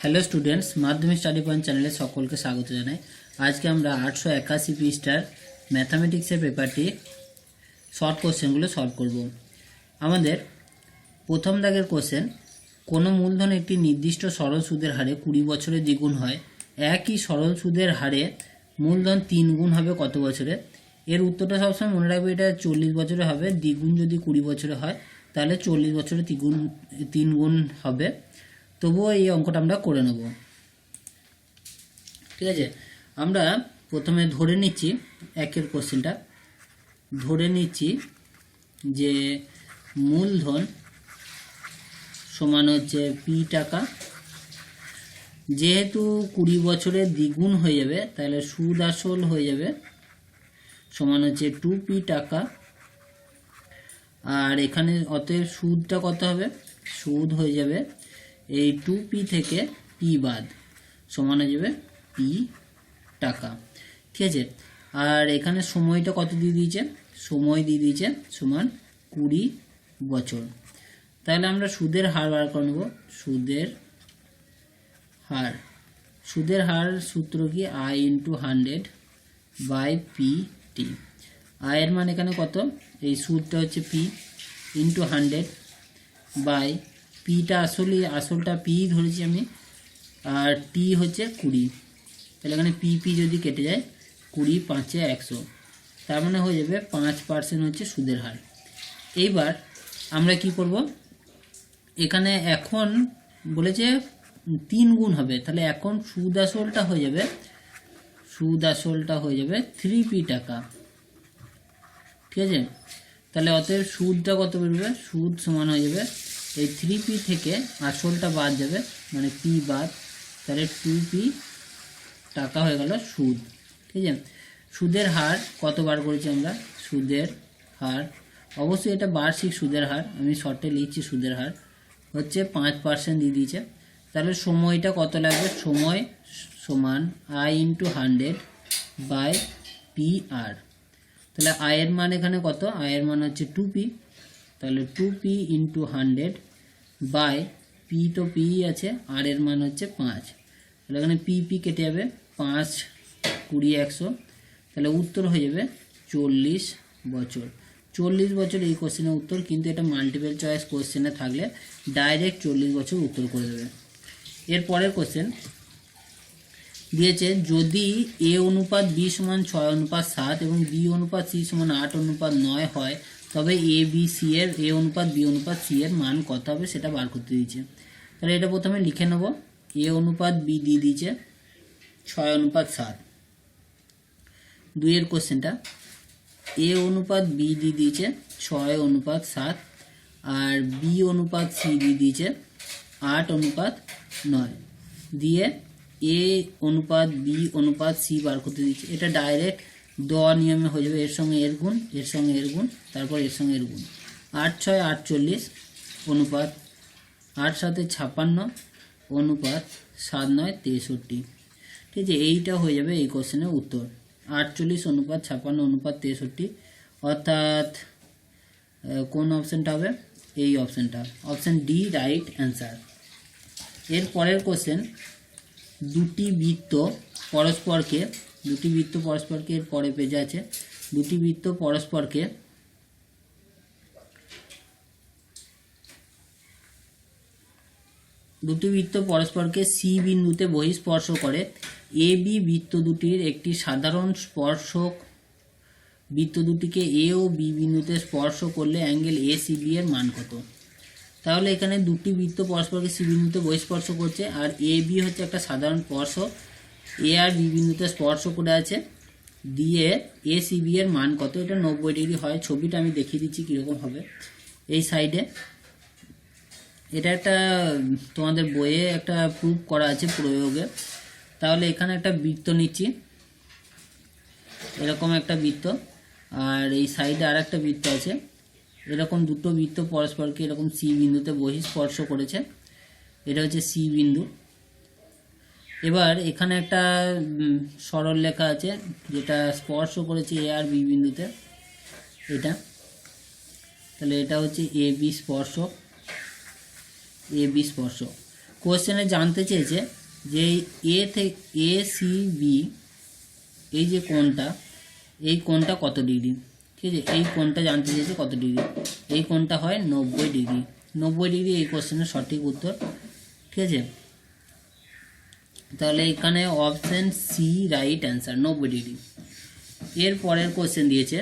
Hello students, মাধ্যমিক study point চ্যানেলে সকলকে স্বাগত জানাই। আজকে আমরা 881 পৃষ্ঠার ম্যাথামেটিক্সের পেপারটি শর্ট কোশ্চেনগুলো সলভ করব। আমাদের প্রথম দাগের কোশ্চেন, কোনো মূলধন একটি নির্দিষ্ট সরল সুদের হারে 20 বছরে দ্বিগুণ হয়, একই সরল সুদের হারে মূলধন 3 গুণ হবে কত বছরে? এর উত্তরটা সবসময় মনে রাখবে, এটা 40 বছরে হবে। দ্বিগুণ যদি 20 বছরে হয় তাহলে 40 বছরে 3 গুণ হবে। তবুও এই অঙ্কটা আমরা করে নেব, ঠিক আছে। আমরা প্রথমে ধরে নিচ্ছি একের কোশ্চেনটা, ধরে নিচ্ছি যে মূলধন সমান হচ্ছে পি টাকা। যেহেতু 20 বছরে দ্বিগুণ হয়ে যাবে তাহলে সুদ আসল হয়ে যাবে সমান হচ্ছে 2p টাকা। আর এখানে অতএব সুদটা কত হবে? সুদ হয়ে যাবে এই 2p থেকে p বাদ, সমান হয়ে যাবে p টাকা, ঠিক আছে। আর এখানে সময়টা কত দিয়ে দিয়েছে? সময় দিয়ে দিয়েছে সমান 20 বছর। তাহলে আমরা সুদের হার বার করে নেব। সুদের হার সূত্র কি? i × 100 by pt। এর মান এখানে কত? এই সুদটা হচ্ছে p × 100 বাই পিটা, আসলটা পি ধরেছি আমি, আর টি হচ্ছে 20। তাহলে এখানে পি যদি কেটে যায় 20 × 5 = 100, তার মানে হয়ে যাবে 5% হচ্ছে সুদের হার। এইবার আমরা কি করব, এখানে এখন বলেছে 3 গুণ হবে, তাহলে এখন সুদ আসলটা হয়ে যাবে 3p টাকা, ঠিক আছে। তাহলে অতএব সুদটা কত বেরোবে? সুদ সমান হয়ে যাবে এই 3p থেকে আসলটা বাদ যাবে, মানে p বাদ, তাহলে 2p টাকা হয়ে গেল সুদ, ঠিক আছে। সুদের হার কত বার করেছি আমরা? সুদের হার অবশ্যই এটা বার্ষিক সুদের হার, আমি শর্টে লিখছি সুদের হার হচ্ছে 5% দিয়ে দিয়েছে। তাহলে সময়টা কত লাগবে? সময় সমান i × 100 বাই pr। তাহলে এর মান এখানে কত? এর মান হচ্ছে 2p, তাহলে 2p × 100 বাই p, তো p আছে, আর এর মান হচ্ছে 5। তাহলে এখানে p কেটে যাবে, 5 20 100, তাহলে উত্তর হয়ে যাবে 40 বছর। 40 বছর এই কোশ্চেনের উত্তর, কিন্তু এটা মাল্টিপল চয়েস কোশ্চেনে থাকলে ডাইরেক্ট 40 বছর উত্তর করে দেবে। এর পরের কোশ্চেন দিয়েছে, যদি a অনুপাত b সমান 6:7 এবং b অনুপাত c সমান 8:9 হয়, তবে a অনুপাত b অনুপাত c এর মান কত হবে সেটা বার করতে দিয়েছে। তাহলে এটা প্রথমে লিখে নেব। a অনুপাত b দিয়ে দিয়েছে 6:7। 2 এর কোশ্চেনটা, a অনুপাত b দিয়ে দিয়েছে 6:7 আর b অনুপাত c দিয়ে দিয়েছে 8:9 দিয়ে a অনুপাত b অনুপাত c বার করতে দিচ্ছে। এটা ডাইরেক্ট দেওয়া নিয়মে হয়ে যাবে, এর সঙ্গে এর গুণ, এর সঙ্গে এর গুণ, তারপর এর সঙ্গে এর গুণ। 8 × 6 = 48 অনুপাত 8 × 7 = 56 অনুপাত 7 × 9 = 63, ঠিক আছে। এইটা হয়ে যাবে এই কোশ্চেনের উত্তর, 48 অনুপাত 56 অনুপাত 63, অর্থাৎ কোন অপশানটা হবে? এই অপশানটা, অপশান ডি রাইট অ্যান্সার। এর পরের কোশ্চেন, দুটি বৃত্ত পরস্পরকে এর পরে পেজে আছে, দুটি বৃত্ত পরস্পরকে সি বিন্দুতে বহিঃস্পর্শ করে। এ বি বৃত্ত দুটির একটি সাধারণ স্পর্শক বৃত্ত দুটিকে এ ও বি বিন্দুতে স্পর্শ করলে অ্যাঙ্গেল এ সি বি এর মান কত? তাহলে এখানে দুটি বৃত্ত পরস্পরকে সি বিন্দুতে বহিঃস্পর্শ করছে, আর এ বি হচ্ছে একটা সাধারণ স্পর্শক, এ আর বি বিন্দুতে স্পর্শ করে আছে, দিয়ে এ সি বি এর মান কত? এটা 90 ডিগ্রি হয়। ছবিটা আমি দেখিয়ে দিচ্ছি কীরকম হবে। এই সাইডে এটা একটা তোমাদের বইয়ে একটা প্রুফ করা আছে প্রয়োগে। তাহলে এখানে একটা বৃত্ত নিচ্ছি, এরকম একটা বৃত্ত, আর এই সাইডে আর একটা বৃত্ত আছে। এরকম দুটো বৃত্ত পরস্পরকে এরকম সি বিন্দুতে বহিঃস্পর্শ করেছে, এটা হচ্ছে সি বিন্দু। এবার এখানে একটা সরল রেখা আছে যেটা স্পর্শ করেছে এ আর বি বিন্দুতে, এটা, তাহলে এটা হচ্ছে এ বি স্পর্শক। কোশ্চেনে জানতে চেয়েছে যে এ থেকে এ সি বি এই যে কোণটা, এই কোণটা কত ডিগ্রি, ঠিক আছে। এই কোণটা জানতে চেয়েছে কত ডিগ্রি, এই কোণটা হয় 90 ডিগ্রি। 90 ডিগ্রি এই কোশ্চেনের সঠিক উত্তর, ঠিক আছে। তাহলে এখানে option C right answer, 90 degree. এর পরের কোশ্চেন দিয়েছে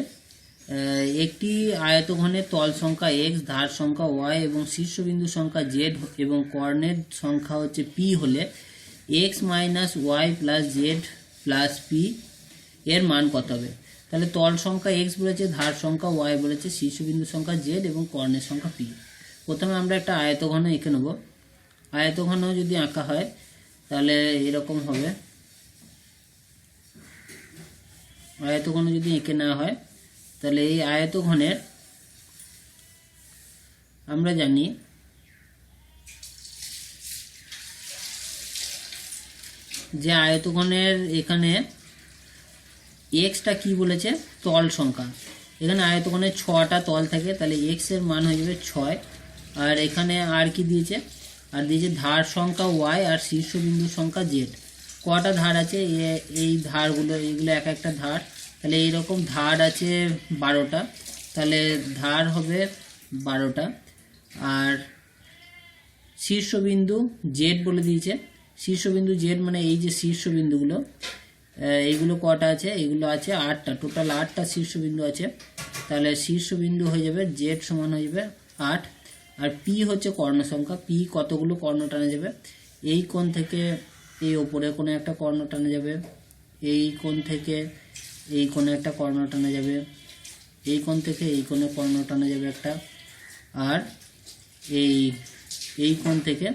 একটি আয়তঘনের তল সংখ্যা x, ধার সংখ্যা y এবং শীর্ষবিন্দু সংখ্যা z এবং কর্ণের সংখ্যা হচ্ছে p হলে x minus Y plus Z plus P এর মান কত হবে। তাহলে তল সংখ্যা x বলেছে, ধার সংখ্যা y বলেছে, শীর্ষবিন্দু সংখ্যা z এবং কর্ণের সংখ্যা p। প্রথমে আমরা একটা আয়তঘন এঁকে নেব। আয়তঘন যদি আঁকা হয় তাহলে এরকম হবে। আয়তঘন যদি এঁকে নেওয়া হয় তাহলে এই আয়তঘনের আমরা জানি যে আয়তঘনের এখানে এক্সটা কি বলেছে, তল সংখ্যা। এখানে আয়তঘনের 6টা তল থাকে, তাহলে এক্স এর মান হয়ে যাবে 6। আর এখানে আর কি দিয়েছে, আর দিয়েছে ধার সংখ্যা ওয়াই আর শীর্ষবিন্দু সংখ্যা জেড। কটা ধার আছে, এই ধারগুলো, এইগুলো এক একটা ধার, তাহলে এইরকম ধার আছে 12টা, তাহলে ধার হবে 12টা। আর শীর্ষবিন্দু জেড বলে দিয়েছে, শীর্ষবিন্দু জেড মানে এই যে শীর্ষবিন্দুগুলো, এইগুলো কটা আছে, এগুলো আছে 8টা, টোটাল 8টা শীর্ষবিন্দু আছে। তাহলে শীর্ষবিন্দু হয়ে যাবে জেড সমান হয়ে যাবে 8। আর পি হচ্ছে কর্ণ সংখ্যা, পি কতগুলো কর্ণ টানা যাবে, এই কোণ থেকে এই ওপরে কোনো একটা কর্ণ টানা যাবে, এই কোণ থেকে এই কোণে একটা কর্ণ টানা যাবে, এই কোণ থেকে এই কোণে কর্ণ টানা যাবে একটা, আর এই কোণ থেকে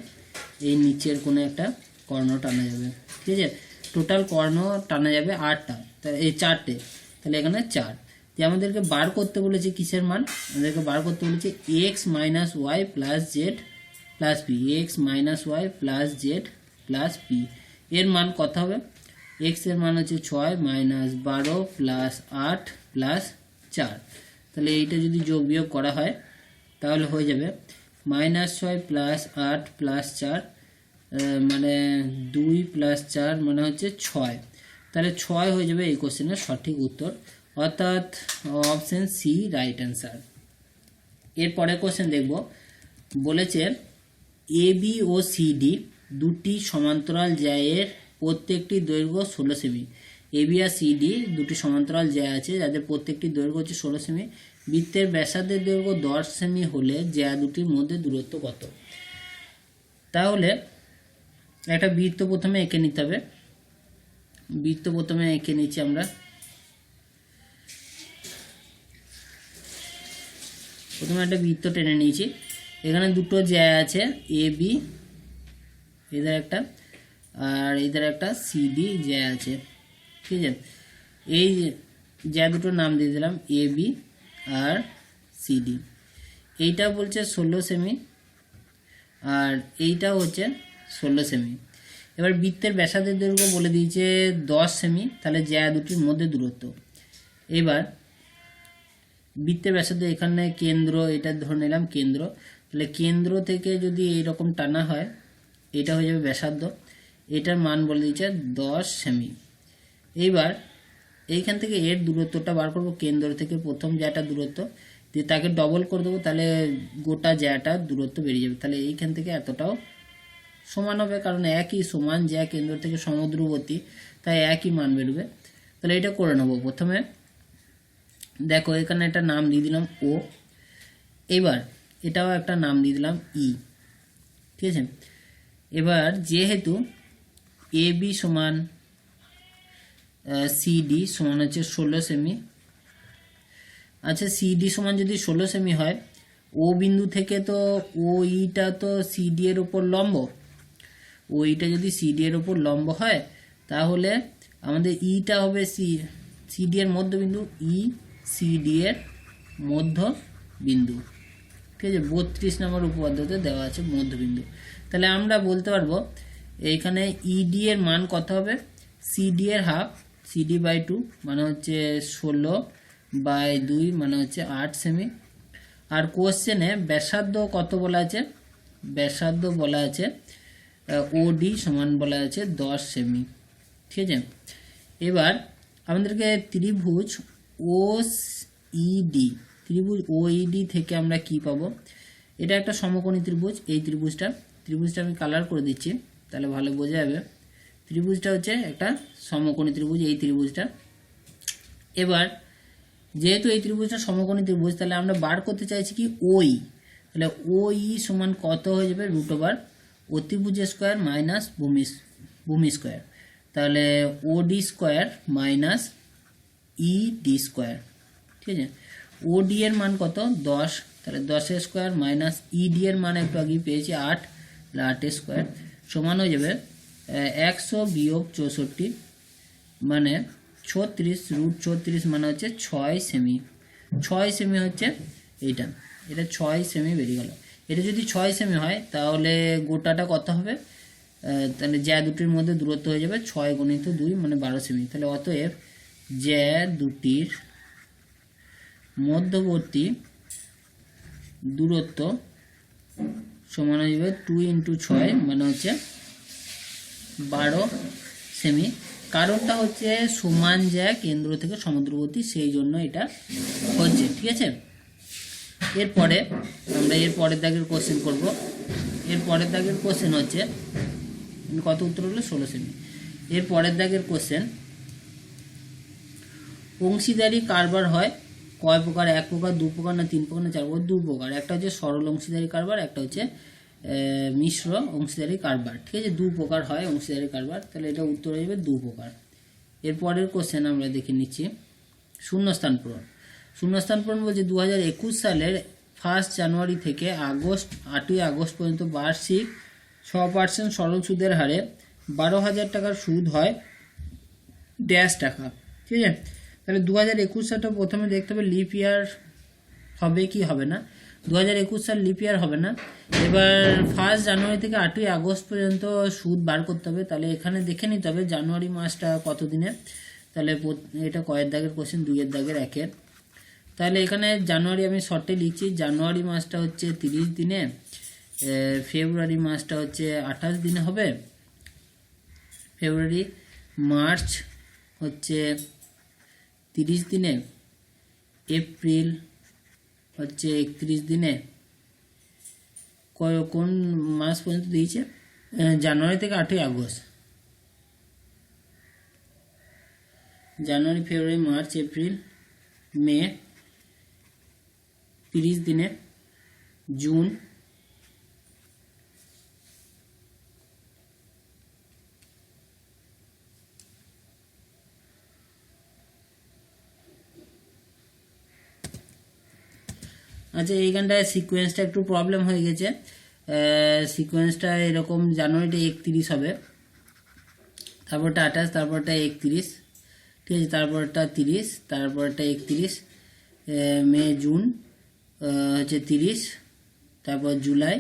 এই নিচের কোণে একটা কর্ণ টানা যাবে, ঠিক আছে। টোটাল কর্ণ টানা যাবে 8টা, তাহলে এই 4টে, তাহলে এখানে 4। যে আমাদেরকে বার করতে বলেছে কিসের মান, আমাদেরকে বার করতে বলেছে X minus Y plus Z plus P, X minus Y plus Z plus P এর মান কত হবে। এক্স এর মান হচ্ছে 6 মাইনাস 12 প্লাস 8 প্লাস 4। তাহলে এইটা যদি যোগ বিয়োগ করা হয় তাহলে হয়ে যাবে -6 প্লাস 8 প্লাস 4, মানে 2 প্লাস 4 মানে হচ্ছে 6। তাহলে 6 হয়ে যাবে এই কোশ্চেনের সঠিক উত্তর, অর্থাৎ অপশন সি রাইট অ্যান্সার। এরপরে কোশ্চেন দেখব, বলেছে A B O C D দুটি সমান্তরাল জ্যায়ের প্রত্যেকটি দৈর্ঘ্য 16 semi. A B R C D দুটি সমান্তরাল জ্যা আছে যাদের প্রত্যেকটি দৈর্ঘ্য হচ্ছে 16 সেমি। বৃত্তের ব্যাসার্ধের দৈর্ঘ্য 10 সেমি হলে জ্যা দুটির মধ্যে দূরত্ব কত। তাহলে একটা বৃত্ত প্রথমে এঁকে নিতে হবে। বৃত্ত প্রথমে এঁকে নিচ্ছি আমরা। প্রথমে একটা বৃত্ত টেনে নিয়েছি। এখানে দুটো জ্যা আছে, এ বি এদের একটা, আর এদের একটা সি ডি জ্যা আছে, ঠিক আছে। এই জ্যা দুটোর নাম দিয়ে দিলাম A B R C D. এইটা বলছে 16 সেমি আর এইটা হচ্ছে 16 সেমি। এবার বৃত্তের ব্যাসার্ধের দৈর্ঘ্য বলে দিয়েছে 10 সেমি, তাহলে জ্যা দুটির মধ্যে দূরত্ব। এবার বৃত্তের ব্যাসার্ধ এখানে কেন্দ্র, এটা ধরে নিলাম কেন্দ্র, তাহলে কেন্দ্র থেকে যদি এইরকম টানা হয় এটা হয়ে যাবে ব্যাসার্ধ, এটার মান বলে দিয়েছে 10 সেমি। এইবার এইখান থেকে এর দূরত্বটা বার করব, কেন্দ্র থেকে প্রথম জ্যাটা দূরত্ব দিয়ে তাকে ডবল করে দেবো, তাহলে গোটা জ্যাটার দূরত্ব বেরিয়ে যাবে। তাহলে এইখান থেকে এতটাও সমান হবে, কারণ একই সমান জ্যা কেন্দ্র থেকে সমদূরবর্তী, তাই একই মান বেরোবে। তাহলে এটা করে নেব। প্রথমে দেখো এখানে একটা নাম দিয়ে দিলাম ও, এবার এটাও একটা নাম দিয়ে দিলাম ই, ঠিক আছে। এবার যেহেতু এ বি সমান সিডি সমান হচ্ছে 16 সেমি, আচ্ছা সিডি সমান যদি 16 সেমি হয়, ও বিন্দু থেকে তো ও ইটা তো সিডি এর উপর লম্ব, ও ইটা যদি সিডি এর উপর লম্ব হয় তাহলে আমাদের ইটা হবে সিডি এর মধ্যবিন্দু, ই সিডি এর মধ্যবিন্দু, ঠিক আছে। 32 নম্বর উপপাদ্যতে দেওয়া আছে মধ্যবিন্দু। তাহলে আমরা বলতে পারবো এইখানে ইডি এর মান কত হবে, সিডি এর হাফ, সিডি বাই 2 মানে হচ্ছে 16/2 মানে হচ্ছে 8 সেমি। আর কোশ্চেনে ব্যাসার্ধ কত বলা আছে, ব্যাসার্ধ বলা আছে ওডি সমান বলা আছে 10 সেমি। ঠিক আছে, এবার আমাদেরকে ত্রিভুজ ওইডি থেকে আমরা কি পাবো, এটা একটা সমকোণী ত্রিভুজ। এই ত্রিভুজটা আমি কালার করে দিচ্ছি তাহলে ভালো বোঝা যাবে। ত্রিভুজটা হচ্ছে একটা সমকোণী ত্রিভুজ, এই ত্রিভুজটা। এবার যেহেতু এই ত্রিভুজটা সমকোণী ত্রিভুজ, তাহলে আমরা বার করতে চাইছি কি ওই, তাহলে ওই সমান কত হয়ে যাবে, √ অতিভুজ স্কোয়ার মাইনাস ভূমি স্কোয়ার, তাহলে ওডি স্কোয়ার মাইনাস ইডি স্কোয়ার। ঠিক আছে, ওডি এর মান কত 10, তাহলে 10 স্কোয়ার মাইনাস ইডি এর মান একটু আগে পেয়েছি 8, 8 স্কোয়ার সমান হয়ে যাবে 100 - 64 মানে 36, √34 মানে হচ্ছে 6 সেমি। 6 সেমি হচ্ছে এটা 6 সেমি বেরিয়ে গেল। এটা যদি 6 সেমি হয় তাহলে গোটাটা কত হবে, তাহলে জ্যা দুটির মধ্যে দূরত্ব হয়ে যাবে 6 × 2 মানে 12 সেমি। তাহলে অতএব জ্যা দুটির মধ্যবর্তী দূরত্ব সমান হয়ে যাবে 2 × 6 মানে হচ্ছে 12 সেমি। কারণটা হচ্ছে সমান জ্যা কেন্দ্র থেকে সমুদ্রবর্তী, সেই জন্য এটা হচ্ছে। ঠিক আছে, এরপরে আমরা এর পরের দাগের কোশ্চেন করব। এর পরের দাগের কোশ্চেন হচ্ছে কত, উত্তর হলো 16 সেমি। এর পরের দাগের কোশ্চেন, অংশীদারি কারবার হয় কয় প্রকার, 1 প্রকার, 2 প্রকার, না 3 প্রকার, না 4 প্রকার? 2 প্রকার। একটা হচ্ছে সরল অংশীদারি কারবার, একটা হচ্ছে মিশ্র অংশীদারি কারবার। ঠিক আছে, 2 প্রকার হয় অংশীদারি কারবার, তাহলে এটা উত্তর হয়ে যাবে 2 প্রকার। এর পরের কোশ্চেন আমরা দেখে নিচ্ছি, শূন্যস্থান পূরণ। শূন্যস্থান পূরণ বলছে 2021 সালের 1 জানুয়ারি থেকে 8ই আগস্ট পর্যন্ত বার্ষিক 6% সরল সুদের হারে 12,000 টাকার সুদ হয় টাকা। ঠিক আছে, তাহলে 2021 সালটা প্রথমে দেখতে হবে লিপ ইয়ার হবে কি হবে না। 2021 সাল লিপ ইয়ার হবে না। এবার 1 জানুয়ারি থেকে 8ই আগস্ট পর্যন্ত সুদ বার করতে হবে। তাহলে এখানে দেখে নিতে হবে জানুয়ারি মাসটা কত দিনে। তাহলে এটা কয়ের দাগের কোশ্চেন, 2 দাগের 1। তাহলে এখানে জানুয়ারি আমি শর্টে লিখছি, জানুয়ারি মাসটা হচ্ছে 30 দিনে, ফেব্রুয়ারি মাসটা হচ্ছে 28 দিনে হবে, ফেব্রুয়ারি মার্চ হচ্ছে 30 দিনে, এপ্রিল হচ্ছে 31 দিনে। কোন মাস পর্যন্ত দিয়েছে, জানুয়ারি থেকে 8ই আগস্ট, জানুয়ারি, ফেব্রুয়ারি, মার্চ, এপ্রিল, মে 30 দিনে, জুন আচ্ছা, এইখানটায় সিকোয়েন্সটা একটু প্রবলেম হয়ে গেছে। সিকোয়েন্সটা এরকম, জানুয়ারিটা 31 হবে, তারপরটা 28, তারপরটা 31, ঠিক আছে, তারপরটা 30, তারপরটা 31, মে, জুন হচ্ছে 30, তারপর জুলাই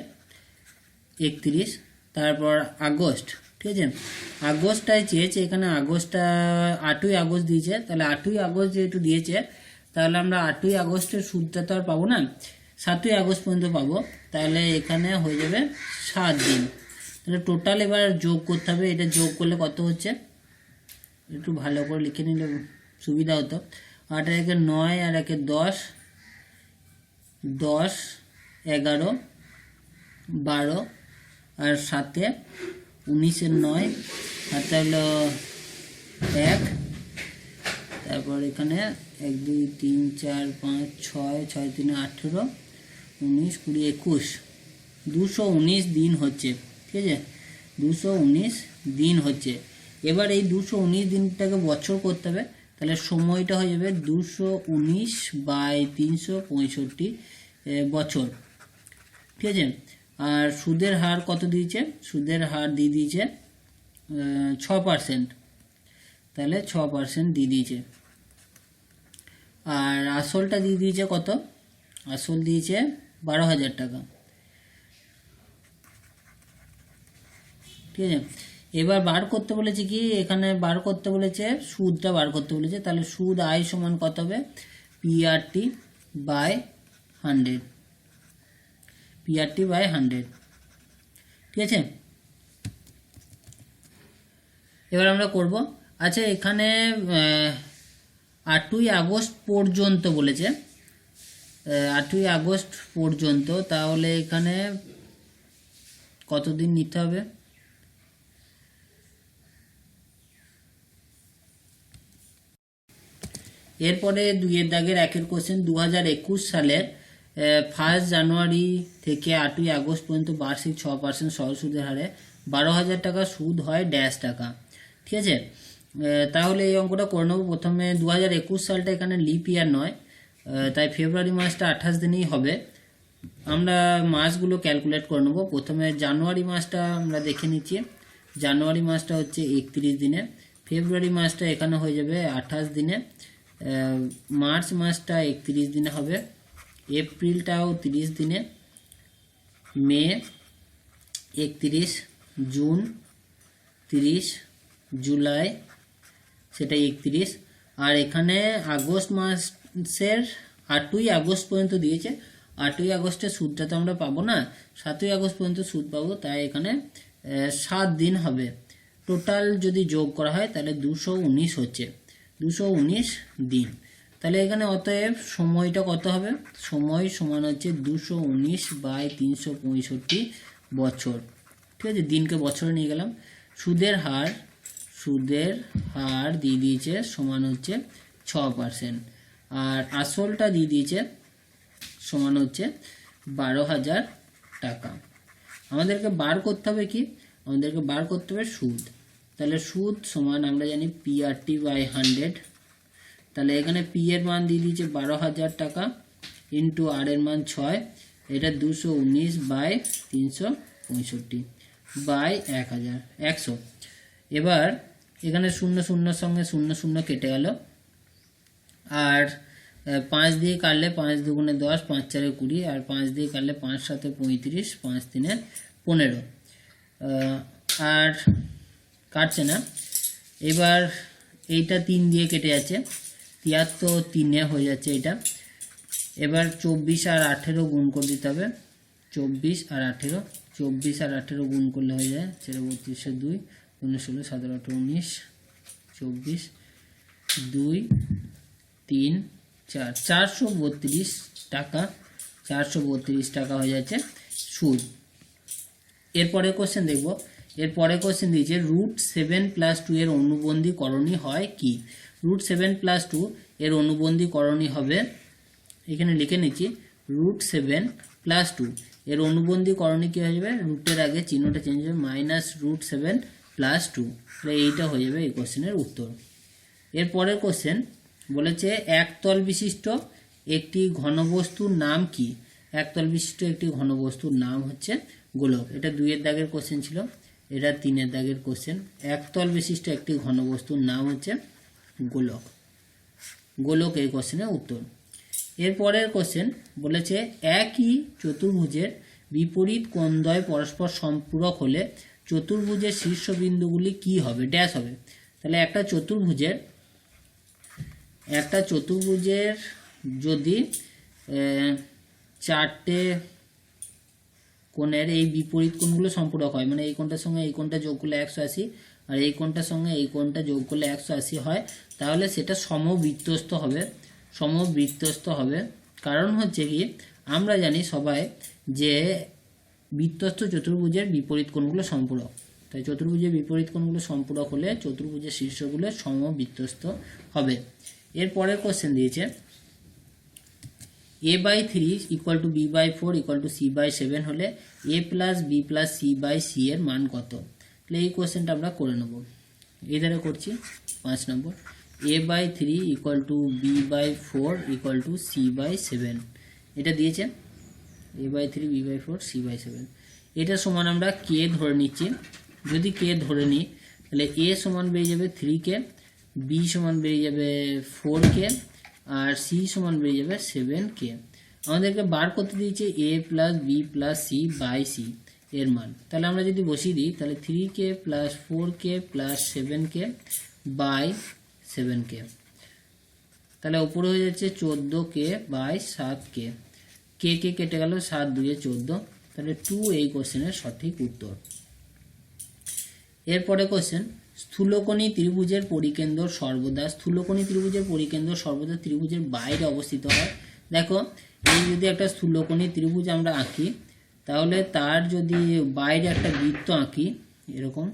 31, তারপর আগস্ট। ঠিক আছে, আগস্টটাই চেয়েছে, এখানে আগস্টটা 8ই আগস্ট দিয়েছে, তাহলে 8ই আগস্ট যেহেতু দিয়েছে তাহলে আমরা 8ই আগস্টের সুদটা তো আর পাবো না, 7ই আগস্ট পর্যন্ত পাবো। তাহলে এখানে হয়ে যাবে 7 দিন। তাহলে টোটাল এবার যোগ করতে হবে, এটা যোগ করলে কত হচ্ছে একটু ভালো করে লিখে নিলে সুবিধা হতো। 8 আর 1 9, আর 1 10, 10, 11, 12, আর 7 19 9, হাতে হলো 1, তারপর এখানে 1 2 3 4 5 6 6 3 18 19 20 21, 219 দিন হচ্ছে। ঠিক আছে, 219 দিন হচ্ছে। এবার এই 219 দিনটাকে বছর করতে হবে, তাহলে সময়টা হয়ে যাবে 219/365 বছর। ঠিক আছে, আর সুদের হার কত দিয়েছে, সুদের হার দিয়ে দিয়েছে 6%, তাহলে 6% দিয়ে দিয়েছে। আর আসলটা দিয়ে দিয়েছে কত, আসল দিয়েছে 12,000 টাকা। ঠিক আছে, এবার বার করতে বলেছে কি, এখানে বার করতে বলেছে সুদটা বার করতে বলেছে, তাহলে সুদ আয় সমান কত হবে, PRT/100, PRT/100। ঠিক আছে, এবার আমরা করব। আচ্ছা, এখানে 8ই আগস্ট পর্যন্ত বলেছে, 8ই আগস্ট পর্যন্ত, তাহলে এখানে কতদিন নিতে হবে? এরপরে 2-এর দাগের 1-এর কোশ্চেন, 2021 সালের 1 জানুয়ারি থেকে 8ই আগস্ট পর্যন্ত বার্ষিক 6% সরল সুদের হারে 12,000 টাকা সুদ হয় ড্যাশ টাকা। ঠিক আছে, তাহলে এই অঙ্কটা করে নেবো। প্রথমে 2021 সালটা এখানে লিপ ইয়ার নয়, তাই ফেব্রুয়ারি মাসটা 28 দিনেই হবে। আমরা মাসগুলো ক্যালকুলেট করে নেবো। প্রথমে জানুয়ারি মাসটা আমরা দেখে নিচ্ছি। জানুয়ারি মাসটা হচ্ছে 31 দিনে, ফেব্রুয়ারি মাসটা এখানে হয়ে যাবে 28 দিনে, মার্চ মাসটা 31 দিনে হবে, এপ্রিলটাও 30 দিনে, মে 31, জুন 30, জুলাই সেটা 31, আর এখানে আগস্ট মাসের 8ই আগস্ট পর্যন্ত দিয়েছে। 8ই আগস্টের সুদটা তো আমরা পাবো না, 7ই আগস্ট পর্যন্ত সুদ পাবো, তাই এখানে 7 দিন হবে। টোটাল যদি যোগ করা হয় তাহলে 219 হচ্ছে, 219 দিন। তাহলে এখানে অতএব সময়টা কত হবে? সময় সমান হচ্ছে 219/365 বছর। ঠিক আছে, দিনকে বছরে নিয়ে গেলাম। সুদের হার দিয়ে দিয়েছে সমান হচ্ছে 6%, আর আসলটা দিয়ে দিয়েছে সমান হচ্ছে 12,000 টাকা। আমাদেরকে বার করতে হবে কি? আমাদেরকে বার করতে হবে সুদ। তাহলে সুদ সমান আমরা জানি PRT/100। তাহলে এখানে P এর মান দিয়ে দিয়েছে 12,000 টাকা ইন্টু আর এর মান 6, এটা 219/365/100। এবার এখানে 0 0 সঙ্গে 0 0 কেটে গেল, আর 5 দিয়ে কাটলে 5 দুগুণে 10, 5 4 20, আর 5 দিয়ে কাটলে 5 7 35, 5 3 15, আর কাটছে না। এবার এইটা 3 দিয়ে কেটে যাচ্ছে, 73 3-এ হয়ে যাচ্ছে এটা। এবার 24 আর 18 গুণ করে দিতে হবে, 24 আর 18, 24 আর 18 গুণ করলে হয়ে যায় 32 2, 16 17 18 19, 24 2 3 4, 432 টাকা, 432 টাকা হয়ে যাচ্ছে সুদ। এরপরে কোশ্চেন দেখব। এরপরে কোশ্চেন দিয়েছে √7+2 এর অনুবন্ধী করণী হয় কি? √7+2 এর অনুবন্ধী করণী হবে, এখানে লিখে নিচ্ছি, √7+2 এর অনুবন্ধী করণী কি হয়ে যাবে? রুটের আগে চিহ্নটা চেঞ্জ হবে, -√7+2, এইটা হয়ে যাবে এই কোশ্চেনের উত্তর। এরপরের কোশ্চেন বলেছে একতল বিশিষ্ট একটি ঘনবস্তুর নাম কি? একতল বিশিষ্ট একটি ঘনবস্তুর নাম হচ্ছে গোলক। এটা 2-এর দাগের কোশ্চেন ছিল, এটা 3-এর দাগের কোশ্চেন। একতল বিশিষ্ট একটি ঘনবস্তুর নাম হচ্ছে গোলক। গোলক এই কোশ্চেনের উত্তর। এরপরের কোশ্চেন বলেছে একই চতুর্ভুজের বিপরীত কোণদ্বয় পরস্পর সম্পূরক হলে চতুর্ভুজের শীর্ষবিন্দুগুলি কি হবে? ড্যাশ হবে। তাহলে একটা চতুর্ভুজের যদি 4টে কোণের এই বিপরীত কোণগুলো সম্পূরক হয়, মানে এই কোণটার সঙ্গে এই কোণটা যোগ করলে 180, আর এই কোণটার সঙ্গে এই কোণটা যোগ করলে 180 হয়, তাহলে সেটা সমবৃত্তস্থ হবে। সমবৃত্তস্থ হবে কারণ হচ্ছে কি, আমরা জানি সবাই যে বৃত্তস্থ চতুর্ভুজের বিপরীত কোণগুলো সম্পূরক, তাই চতুর্ভুজের বিপরীত কোণগুলো সম্পূরক হলে চতুর্ভুজের শীর্ষগুলো সমবৃত্তস্থ হবে। এরপরের কোশ্চেন দিয়েছে a/3 = b/4 = c/7 হলে a + b + c/c এর মান কত? তাহলে এই কোশ্চেনটা আমরা করে নেব। এই ধারে করছি 5 নম্বর, a/3 = b/4 = c/7, এটা দিয়েছে a/3 b/4 c/7। এটা সমান আমরা k ধরে নিচ্ছি। যদি k ধরে নিই তাহলে a সমান বেরিয়ে যাবে 3k, b সমান বেরিয়ে যাবে 4k, আর c সমান বেরিয়ে যাবে 7k। আমাদেরকে বার করতে দিয়েছে a + b + c/c এর মান। তাহলে আমরা যদি বসিয়ে দিই তাহলে 3k + 4k + 7k / 7k, তাহলে উপরে হয়ে যাচ্ছে 14k / 7k, k কেটে গেল, 7 2 14, তাহলে 2 এই কোশ্চেনের সঠিক উত্তর। এরপরে কোশ্চেন স্থূলকোণী ত্রিভুজের পরিকেন্দ্র সর্বদা ত্রিভুজের বাইরে অবস্থিত হয়। দেখো এই যদি একটা স্থূলকোণী ত্রিভুজ আমরা আঁকি, তাহলে তার যদি বাইরে একটা বৃত্ত আঁকি, এরকম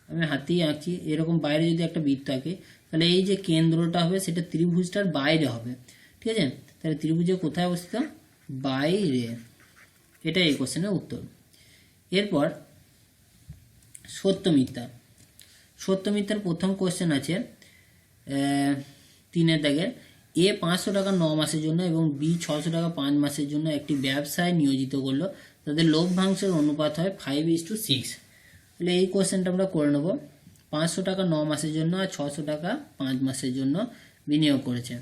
আমি হাতেই আঁকছি, এরকম বাইরে যদি একটা বৃত্ত আঁকি, তাহলে এই যে কেন্দ্রটা হবে সেটা ত্রিভুজটার বাইরে হবে। ঠিক আছে, তাহলে ত্রিভুজের কোথায় অবস্থিত? বাইরে। এটা এই কোশ্চেনের উত্তর। এরপর সত্য মিথ্যার প্রথম কোশ্চেন আছে 3 দাগের, এ 500 টাকা 9 মাসের জন্য এবং বি 600 টাকা 5 মাসের জন্য একটি ব্যবসায় নিয়োজিত করলো, তাদের লভ্যাংশের অনুপাত হয় 5:6। তাহলে এই কোশ্চেনটা আমরা করে নেব। 500 টাকা 9 মাসের জন্য আর 600 টাকা 5 মাসের জন্য বিনিয়োগ করেছে।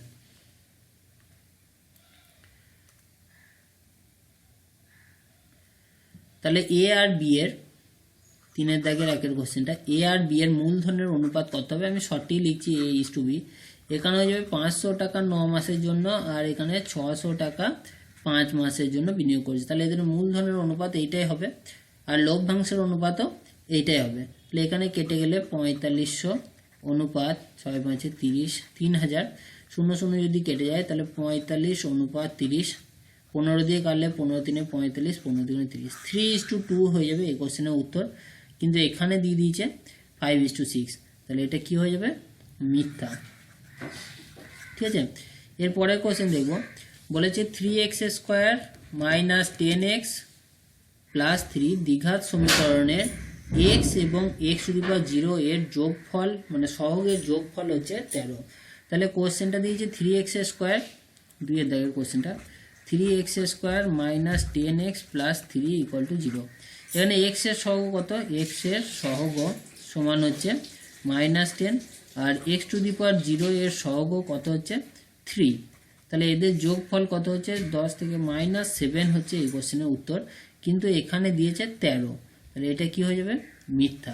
তাহলে এ আর বি এর 3 দাগের 1 কোশ্চেনটা, এ আর বি এর মূলধনের অনুপাত কত হবে? আমি সঠিক লিখছি A:B। এখানে হয়ে যাবে 500 টাকা 9 মাসের জন্য আর এখানে 600 টাকা 5 মাসের জন্য বিনিয়োগ করেছে। তাহলে এদের মূলধনের অনুপাত এইটাই হবে আর লভ্যাংশের অনুপাতও এইটাই হবে। তাহলে এখানে কেটে গেলে 4500 অনুপাত 6×5=30, 3000, 0 যদি কেটে যায় তাহলে 45 অনুপাত 30, 15 দিয়ে কাটলে 15×3 45, 15×3 30, 3:2 হয়ে যাবে এই কোশ্চেনের উত্তর। কিন্তু এখানে দিয়ে দিয়েছে 5:6, তাহলে এটা কি হয়ে যাবে? মিথ্যা। ঠিক আছে, এরপরে কোশ্চেন দেখব, বলেছে 3x² - 10x + 3 দ্বিঘাত সমীকরণের x এবং x⁴ এর যোগফল মানে সহগের যোগফল হচ্ছে 13। তাহলে কোশ্চেনটা দিয়েছে 3x² 2 দাগের কোশ্চেনটা, 3x² - 10x + 3 = 0। এখানে x এর সহগ কত? x এর সহগ সমান হচ্ছে -10 আর x⁴ এর সহগ কত হচ্ছে 3। তাহলে এদের যোগফল কত হচ্ছে? 10 থেকে -7 হচ্ছে এই কোশ্চেনের উত্তর। কিন্তু এখানে দিয়েছে 13, তাহলে এটা কি হয়ে যাবে? মিথ্যা।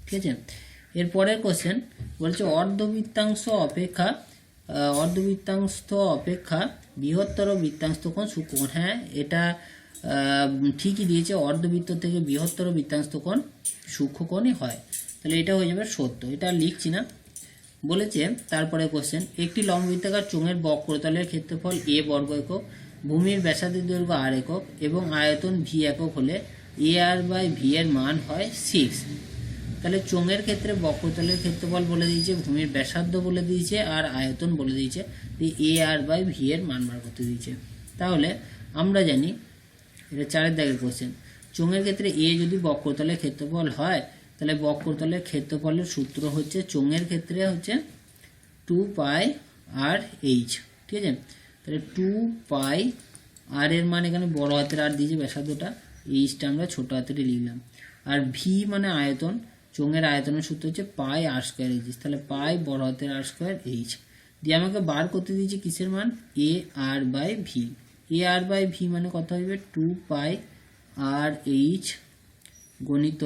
ঠিক আছে, এরপরের কোশ্চেন বলছে অর্ধবৃত্তাংশ অপেক্ষা বৃহত্তর বৃত্তাংশ কোণ সূক্ষ্মকোণ। হ্যাঁ, এটা ঠিকই দিয়েছে, অর্ধবৃত্ত থেকে বৃহত্তর বৃত্তাংশ কোণ সূক্ষ্মকোণই হয়। তাহলে এটা হয়ে যাবে সত্য, এটা লিখছি না। বলেছে তারপরে কোশ্চেন, একটি লম্ববৃত্তাকার চোঙের বক্রতলের ক্ষেত্রফল a বর্গ একক, ভূমির ব্যাসার্ধের দৈর্ঘ্য r একক এবং আয়তন v একক হলে AR/V এর মান হয় 6। তাহলে চোঙের ক্ষেত্রে বক্রতলের ক্ষেত্রফল বলে দিয়েছে, ভূমির ব্যাসার্ধ বলে দিয়েছে আর আয়তন বলে দিয়েছে, AR/V এর মান বার করতে দিয়েছে। তাহলে আমরা জানি এটা 4 দাগের কোশ্চেন, চোঙের ক্ষেত্রে a যদি বক্রতলের ক্ষেত্রফল হয়, তাহলে বক্রতলের ক্ষেত্রফলের সূত্র হচ্ছে চোঙের ক্ষেত্রে হচ্ছে 2πr/h। ঠিক আছে, তাহলে 2πr এর মান এখানে বড় হাতের আর দিয়েছে ব্যাসার্ধটা, এইচটা আমরা ছোট হাতের লিখলাম। আর ভি মানে আয়তন, চোঙের আয়তনের সূত্র হচ্ছে πr²h, তাহলে পাই বড় হাতের r²h দিয়ে আমাকে বার করতে দিয়েছে কিসের মান? AR/V। AR/V মানে কত হবে? 2πr/h গণিত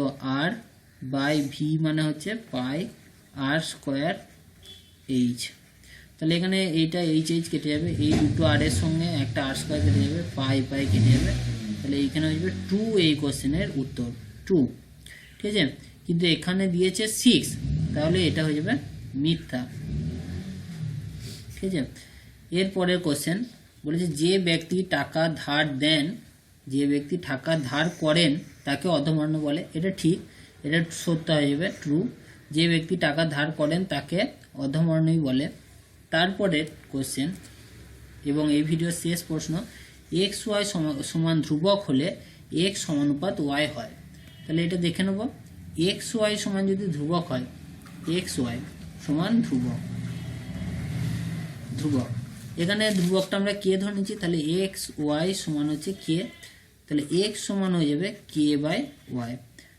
r/v মানে হচ্ছে πr²h। তাহলে এখানে এইটা h কেটে যাবে, এই দুটো r এর সঙ্গে একটা r² কেটে যাবে, পাই কেটে যাবে, তাহলে এইখানে হয়ে যাবে 2 এই কোশ্চেনের উত্তর 2। ঠিক আছে, কিন্তু এখানে দিয়েছে 6, তাহলে এটা হয়ে যাবে মিথ্যা। ঠিক আছে, এরপরের কোশ্চেন বলেছে যে ব্যক্তি টাকা ধার করেন তাকে অধমর্ণ বলে। এটা ঠিক, এটা সত্য হয়ে যাবে, ট্রু। যে ব্যক্তি টাকা ধার করেন তাকে অধমর্ণই বলে। তারপরের কোশ্চেন এবং এই ভিডিওর শেষ প্রশ্ন, xy সমান ধ্রুবক হলে x সমানুপাত y হয়। তাহলে এটা দেখে নেব, xy সমান যদি ধ্রুবক হয়, xy সমান ধ্রুবক, এখানে ধ্রুবকটা আমরা কে ধরে নিচ্ছি, তাহলে xy সমান হচ্ছে কে, তাহলে x সমান হয়ে যাবে k/y।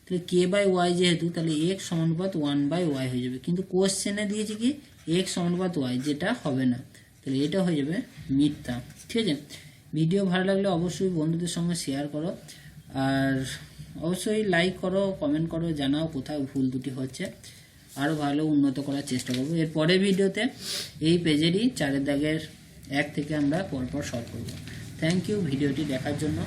তাহলে k/y যেহেতু, তাহলে x সমানুপাত 1/y হয়ে যাবে। কিন্তু কোশ্চেনে দিয়েছে কি x সমানুপাত y, যেটা হবে না, তাহলে এটা হয়ে যাবে মিথ্যা। ঠিক আছে, ভিডিও ভালো লাগলে অবশ্যই বন্ধুদের সঙ্গে শেয়ার করো আর অবশ্যই লাইক করো, কমেন্ট করো, জানাও কোথায় ভুল ত্রুটি হচ্ছে, আরও ভালো উন্নত করার চেষ্টা করবো। এর পরের ভিডিওতে এই পেজেরই 4 দাগের 1 থেকে আমরা পরপর সলভ করব। থ্যাংক ইউ ভিডিওটি দেখার জন্য।